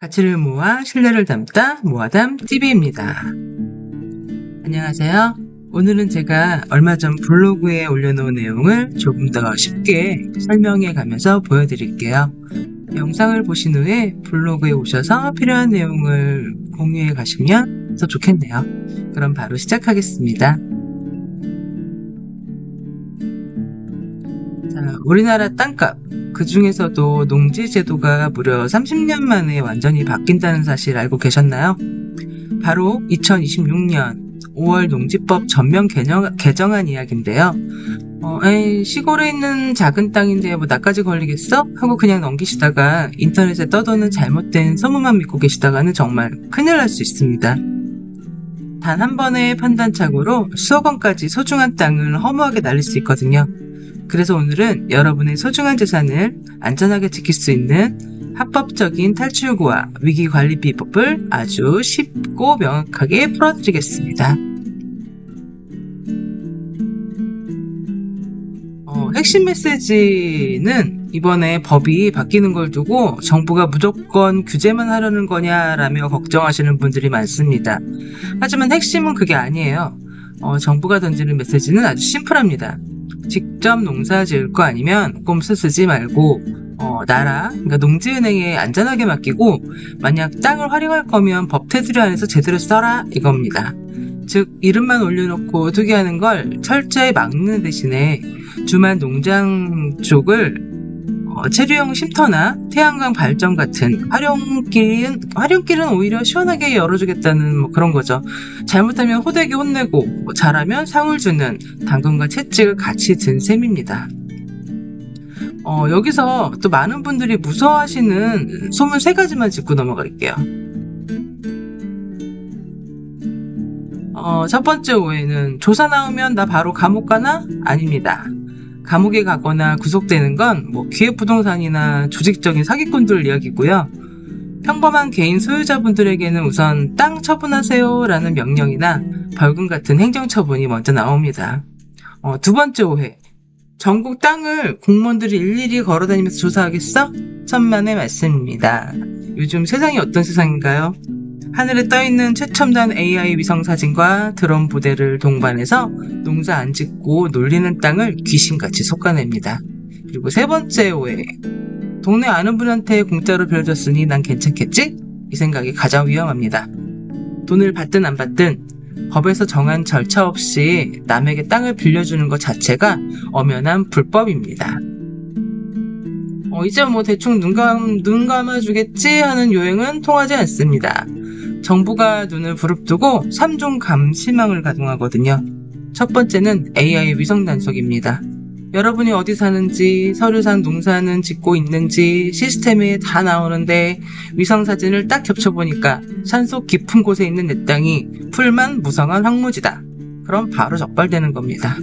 가치를 모아 신뢰를 담다 모아담 TV입니다. 안녕하세요. 오늘은 제가 얼마 전 블로그에 올려놓은 내용을 조금 더 쉽게 설명해 가면서 보여드릴게요. 영상을 보신 후에 블로그에 오셔서 필요한 내용을 공유해 가시면 더 좋겠네요. 그럼 바로 시작하겠습니다. 자, 우리나라 땅값, 그 중에서도 농지 제도가 무려 30년 만에 완전히 바뀐다는 사실 알고 계셨나요? 바로 2026년 5월 농지법 전면 개정안 이야기인데요. 시골에 있는 작은 땅인데 뭐 나까지 걸리겠어? 하고 그냥 넘기시다가 인터넷에 떠도는 잘못된 소문만 믿고 계시다가는 정말 큰일 날 수 있습니다. 단 한 번의 판단착오로 수억 원까지 소중한 땅을 허무하게 날릴 수 있거든요. 그래서 오늘은 여러분의 소중한 재산을 안전하게 지킬 수 있는 합법적인 탈출구와 위기관리 비법을 아주 쉽고 명확하게 풀어드리겠습니다. 핵심 메시지는 이번에 법이 바뀌는 걸 두고 정부가 무조건 규제만 하려는 거냐라며 걱정하시는 분들이 많습니다. 하지만 핵심은 그게 아니에요. 정부가 던지는 메시지는 아주 심플합니다. 직접 농사 지을 거 아니면 꼼수 쓰지 말고 그러니까 농지은행에 안전하게 맡기고 만약 땅을 활용할 거면 법 테두리 안에서 제대로 써라 이겁니다. 즉 이름만 올려놓고 투기하는 걸 철저히 막는 대신에 주말 농장 쪽을 체류형 쉼터나 태양광 발전 같은 활용길은 오히려 시원하게 열어주겠다는 그런 거죠. 잘못하면 호되게 혼내고 잘하면 상을 주는 당근과 채찍을 같이 든 셈입니다. 여기서 또 많은 분들이 무서워하시는 소문 3가지만 짚고 넘어갈게요. 첫 번째 오해는 조사 나오면 나 바로 감옥 가나? 아닙니다. 감옥에 가거나 구속되는 건 기획부동산이나 조직적인 사기꾼들 이야기고요. 평범한 개인 소유자분들에게는 우선 땅 처분하세요 라는 명령이나 벌금 같은 행정처분이 먼저 나옵니다. 두 번째 오해. 전국 땅을 공무원들이 일일이 걸어다니면서 조사하겠어? 천만의 말씀입니다. 요즘 세상이 어떤 세상인가요? 하늘에 떠있는 최첨단 AI 위성사진과 드론 부대를 동반해서 농사 안 짓고 놀리는 땅을 귀신같이 솎아냅니다. 그리고 3번째 오해. 동네 아는 분한테 공짜로 빌려줬으니 난 괜찮겠지? 이 생각이 가장 위험합니다. 돈을 받든 안 받든 법에서 정한 절차 없이 남에게 땅을 빌려주는 것 자체가 엄연한 불법입니다. 이제 대충 눈 감아주겠지 하는 요행은 통하지 않습니다. 정부가 눈을 부릅뜨고 3종 감시망을 가동하거든요. 첫 번째는 AI 위성 단속입니다. 여러분이 어디 사는지, 서류상 농사는 짓고 있는지 시스템에 다 나오는데 위성 사진을 딱 겹쳐보니까 산속 깊은 곳에 있는 내 땅이 풀만 무성한 황무지다. 그럼 바로 적발되는 겁니다.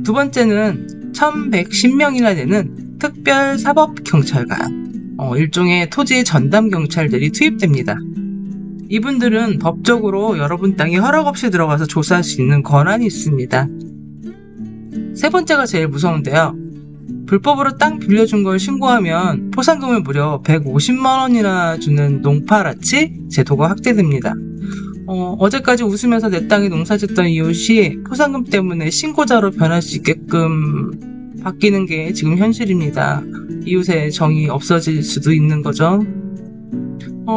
두 번째는 1110명이나 되는 특별사법경찰관, 일종의 토지 전담 경찰들이 투입됩니다. 이분들은 법적으로 여러분 땅에 허락 없이 들어가서 조사할 수 있는 권한이 있습니다. 3번째가 제일 무서운데요. 불법으로 땅 빌려준 걸 신고하면 포상금을 무려 150만 원이나 주는 농파라치 제도가 확대됩니다. 어제까지 웃으면서 내 땅에 농사 짓던 이웃이 포상금 때문에 신고자로 변할 수 있게끔 바뀌는 게 지금 현실입니다. 이웃의 정이 없어질 수도 있는 거죠.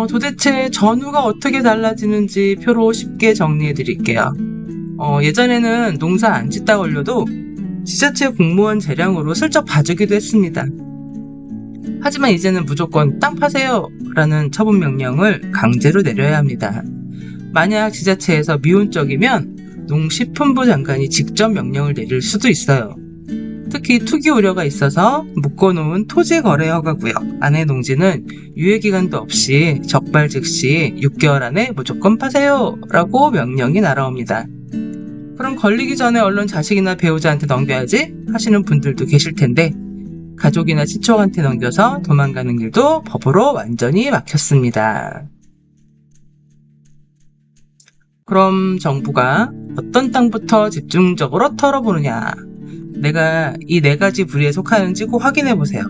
도대체 전후가 어떻게 달라지는지 표로 쉽게 정리해 드릴게요. 예전에는 농사 안 짓다 걸려도 지자체 공무원 재량으로 슬쩍 봐주기도 했습니다. 하지만 이제는 무조건 땅 파세요 라는 처분 명령을 강제로 내려야 합니다. 만약 지자체에서 미온적이면 농식품부 장관이 직접 명령을 내릴 수도 있어요. 특히 투기 우려가 있어서 묶어놓은 토지거래허가구역 안의 농지는 유예기간도 없이 적발 즉시 6개월 안에 무조건 파세요 라고 명령이 날아옵니다. 그럼 걸리기 전에 얼른 자식이나 배우자한테 넘겨야지 하시는 분들도 계실 텐데 가족이나 친척한테 넘겨서 도망가는 길도 법으로 완전히 막혔습니다. 그럼 정부가 어떤 땅부터 집중적으로 털어보느냐? 내가 이 4가지 부류에 속하는지 꼭 확인해보세요.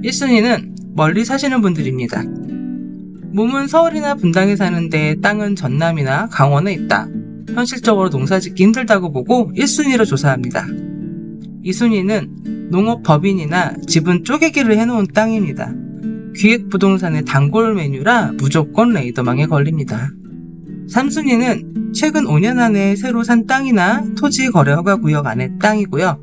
1순위는 멀리 사시는 분들입니다. 몸은 서울이나 분당에 사는데 땅은 전남이나 강원에 있다. 현실적으로 농사짓기 힘들다고 보고 1순위로 조사합니다. 2순위는 농업법인이나 지분 쪼개기를 해놓은 땅입니다. 기획부동산의 단골 메뉴라 무조건 레이더망에 걸립니다. 3순위는 최근 5년 안에 새로 산 땅이나 토지 거래 허가 구역 안의 땅이고요.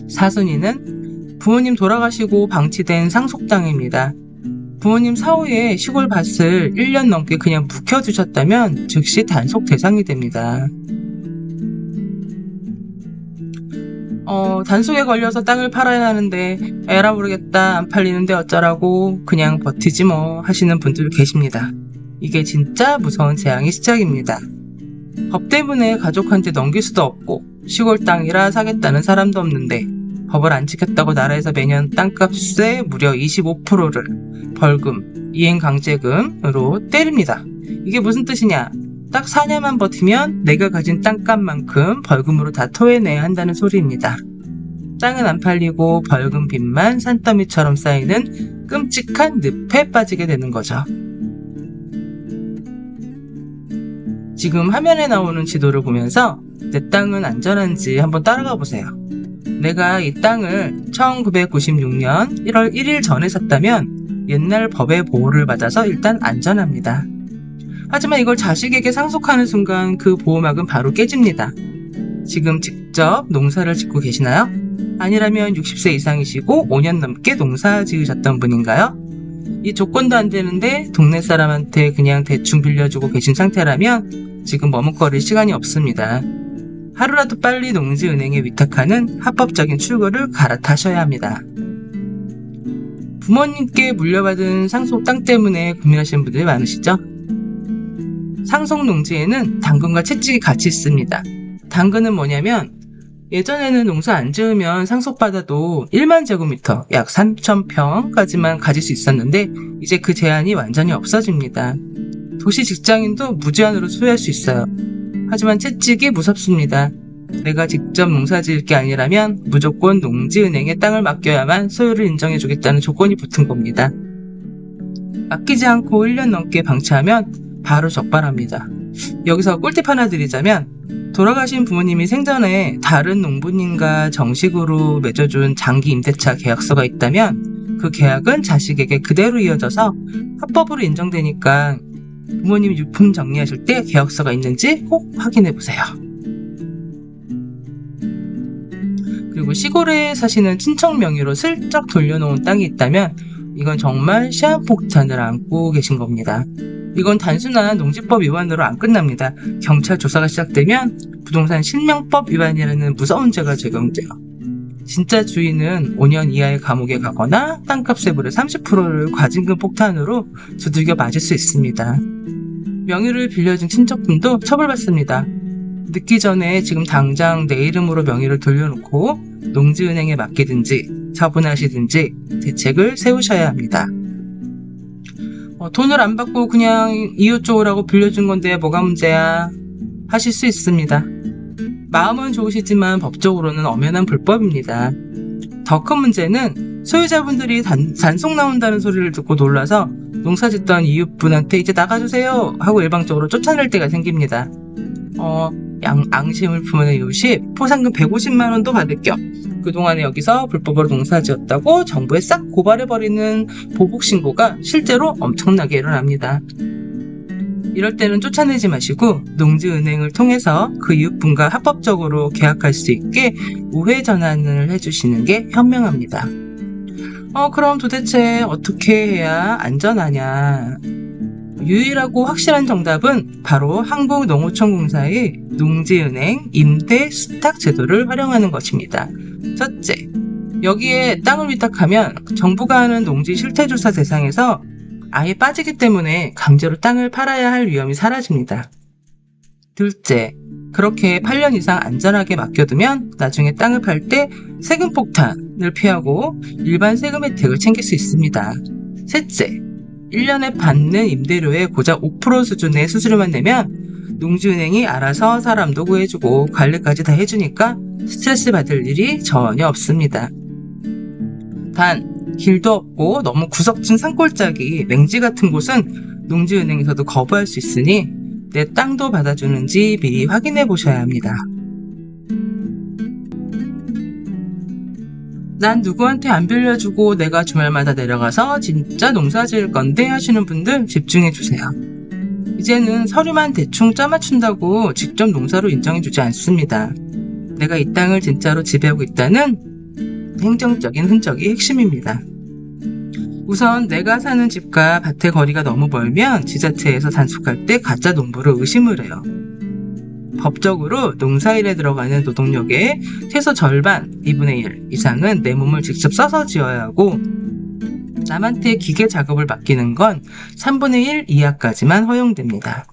4순위는 부모님 돌아가시고 방치된 상속 땅입니다. 부모님 사후에 시골 밭을 1년 넘게 그냥 묵혀두셨다면 즉시 단속 대상이 됩니다. 단속에 걸려서 땅을 팔아야 하는데 에라 모르겠다, 안 팔리는데 어쩌라고 그냥 버티지 뭐 하시는 분들 계십니다. 이게 진짜 무서운 재앙의 시작입니다. 법 때문에 가족한테 넘길 수도 없고 시골 땅이라 사겠다는 사람도 없는데 법을 안 지켰다고 나라에서 매년 땅값의 무려 25%를 벌금, 이행강제금으로 때립니다. 이게 무슨 뜻이냐? 딱 4년만 버티면 내가 가진 땅값만큼 벌금으로 다 토해내야 한다는 소리입니다. 땅은 안 팔리고 벌금 빚만 산더미처럼 쌓이는 끔찍한 늪에 빠지게 되는 거죠. 지금 화면에 나오는 지도를 보면서 내 땅은 안전한지 한번 따라가 보세요. 내가 이 땅을 1996년 1월 1일 전에 샀다면 옛날 법의 보호를 받아서 일단 안전합니다. 하지만 이걸 자식에게 상속하는 순간 그 보호막은 바로 깨집니다. 지금 직접 농사를 짓고 계시나요? 아니라면 60세 이상이시고 5년 넘게 농사 지으셨던 분인가요? 이 조건도 안 되는데 동네 사람한테 그냥 대충 빌려주고 계신 상태라면 지금 머뭇거릴 시간이 없습니다. 하루라도 빨리 농지은행에 위탁하는 합법적인 출구를 갈아타셔야 합니다. 부모님께 물려받은 상속 땅 때문에 고민하시는 분들이 많으시죠? 상속 농지에는 당근과 채찍이 같이 있습니다. 당근은 뭐냐면 예전에는 농사 안 지으면 상속받아도 1만 제곱미터, 약 3,000평까지만 가질 수 있었는데 이제 그 제한이 완전히 없어집니다. 도시 직장인도 무제한으로 소유할 수 있어요. 하지만 채찍이 무섭습니다. 내가 직접 농사 지을 게 아니라면 무조건 농지은행에 땅을 맡겨야만 소유를 인정해주겠다는 조건이 붙은 겁니다. 맡기지 않고 1년 넘게 방치하면 바로 적발합니다. 여기서 꿀팁 하나 드리자면 돌아가신 부모님이 생전에 다른 농부님과 정식으로 맺어준 장기 임대차 계약서가 있다면 그 계약은 자식에게 그대로 이어져서 합법으로 인정되니까 부모님이 유품 정리하실 때 계약서가 있는지 꼭 확인해 보세요. 그리고 시골에 사시는 친척 명의로 슬쩍 돌려놓은 땅이 있다면 이건 정말 시한폭탄을 안고 계신 겁니다. 이건 단순한 농지법 위반으로 안 끝납니다. 경찰 조사가 시작되면 부동산 실명법 위반이라는 무서운 죄가 적용돼요. 진짜 주인은 5년 이하의 감옥에 가거나 땅값의 무려 30%를 과징금 폭탄으로 두들겨 맞을 수 있습니다. 명의를 빌려준 친척분도 처벌받습니다. 늦기 전에 지금 당장 내 이름으로 명의를 돌려놓고 농지은행에 맡기든지 처분하시든지 대책을 세우셔야 합니다. 돈을 안 받고 그냥 이웃 좋으라고 빌려준 건데 뭐가 문제야 하실 수 있습니다. 마음은 좋으시지만 법적으로는 엄연한 불법입니다. 더 큰 문제는 소유자분들이 단속 나온다는 소리를 듣고 놀라서 농사짓던 이웃분한테 이제 나가주세요 하고 일방적으로 쫓아낼 때가 생깁니다. 앙심을 품은 이웃이 포상금 150만원도 받을 겸 그동안에 여기서 불법으로 농사지었다고 정부에 싹 고발해버리는 보복신고가 실제로 엄청나게 일어납니다. 이럴 때는 쫓아내지 마시고 농지은행을 통해서 그 이웃분과 합법적으로 계약할 수 있게 우회 전환을 해주시는 게 현명합니다. 그럼 도대체 어떻게 해야 안전하냐? 유일하고 확실한 정답은 바로 한국농어촌공사의 농지은행 임대수탁 제도를 활용하는 것입니다. 첫째, 여기에 땅을 위탁하면 정부가 하는 농지 실태조사 대상에서 아예 빠지기 때문에 강제로 땅을 팔아야 할 위험이 사라집니다. 둘째, 그렇게 8년 이상 안전하게 맡겨두면 나중에 땅을 팔 때 세금 폭탄을 피하고 일반 세금 혜택을 챙길 수 있습니다. 셋째, 1년에 받는 임대료의 고작 5% 수준의 수수료만 내면 농지은행이 알아서 사람도 구해주고 관리까지 다 해주니까 스트레스 받을 일이 전혀 없습니다. 단, 길도 없고 너무 구석진 산골짜기, 맹지 같은 곳은 농지은행에서도 거부할 수 있으니 내 땅도 받아주는지 미리 확인해 보셔야 합니다. 난 누구한테 안 빌려주고 내가 주말마다 내려가서 진짜 농사 지을 건데 하시는 분들 집중해 주세요. 이제는 서류만 대충 짜맞춘다고 직접 농사로 인정해주지 않습니다. 내가 이 땅을 진짜로 지배하고 있다는 행정적인 흔적이 핵심입니다. 우선 내가 사는 집과 밭의 거리가 너무 멀면 지자체에서 단속할 때 가짜 농부를 의심을 해요. 법적으로 농사일에 들어가는 노동력의 최소 절반, 2분의 1 이상은 내 몸을 직접 써서 지어야 하고 남한테 기계 작업을 맡기는 건 3분의 1 이하까지만 허용됩니다.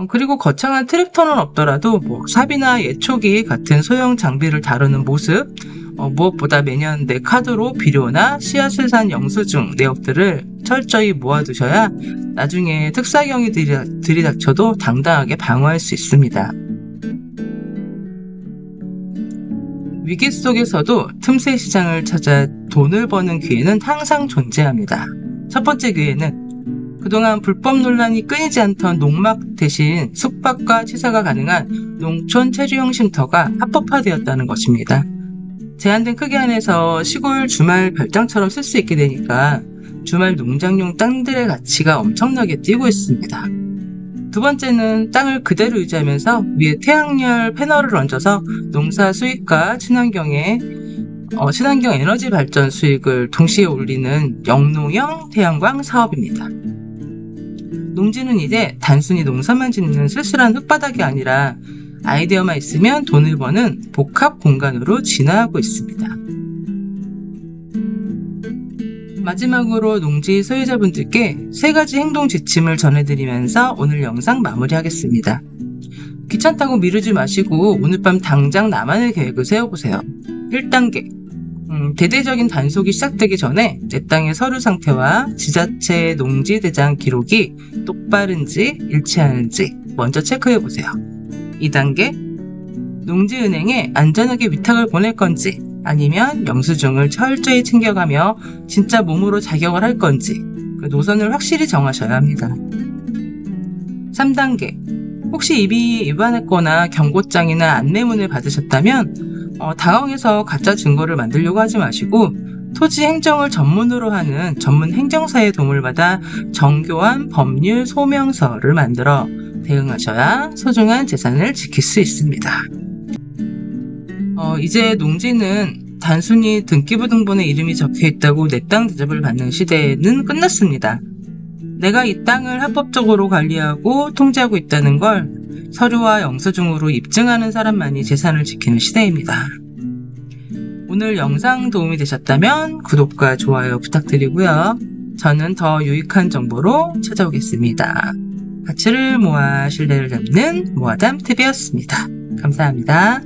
그리고 거창한 트랙터는 없더라도 삽이나 예초기 같은 소형 장비를 다루는 모습, 무엇보다 매년 내 카드로 비료나 씨앗을 영수증 내역들을 철저히 모아두셔야 나중에 특사경이 들이닥쳐도 당당하게 방어할 수 있습니다. 위기 속에서도 틈새 시장을 찾아 돈을 버는 기회는 항상 존재합니다. 첫 번째 기회는 그동안 불법 논란이 끊이지 않던 농막 대신 숙박과 취사가 가능한 농촌 체류형 쉼터가 합법화되었다는 것입니다. 제한된 크기 안에서 시골 주말 별장처럼 쓸 수 있게 되니까 주말 농장용 땅들의 가치가 엄청나게 뛰고 있습니다. 두 번째는 땅을 그대로 유지하면서 위에 태양열 패널을 얹어서 농사 수익과 친환경 에너지 발전 수익을 동시에 올리는 영농형 태양광 사업입니다. 농지는 이제 단순히 농사만 짓는 쓸쓸한 흙바닥이 아니라 아이디어만 있으면 돈을 버는 복합 공간으로 진화하고 있습니다. 마지막으로 농지 소유자분들께 3가지 행동 지침을 전해드리면서 오늘 영상 마무리하겠습니다. 귀찮다고 미루지 마시고 오늘 밤 당장 나만의 계획을 세워보세요. 1단계, 대대적인 단속이 시작되기 전에 내 땅의 서류 상태와 지자체 농지대장 기록이 똑바른지 일치하는지 먼저 체크해보세요. 2단계, 농지은행에 안전하게 위탁을 보낼 건지 아니면 영수증을 철저히 챙겨가며 진짜 몸으로 자격을 할 건지 그 노선을 확실히 정하셔야 합니다. 3단계, 혹시 이미 위반했거나 경고장이나 안내문을 받으셨다면 당황해서 가짜 증거를 만들려고 하지 마시고 토지 행정을 전문으로 하는 전문 행정사의 도움을 받아 정교한 법률 소명서를 만들어 대응하셔야 소중한 재산을 지킬 수 있습니다. 이제 농지는 단순히 등기부등본에 이름이 적혀있다고 내 땅 대접을 받는 시대는 끝났습니다. 내가 이 땅을 합법적으로 관리하고 통제하고 있다는 걸 서류와 영수증으로 입증하는 사람만이 재산을 지키는 시대입니다. 오늘 영상 도움이 되셨다면 구독과 좋아요 부탁드리고요. 저는 더 유익한 정보로 찾아오겠습니다. 가치를 모아 신뢰를 잡는 모아담TV였습니다. 감사합니다.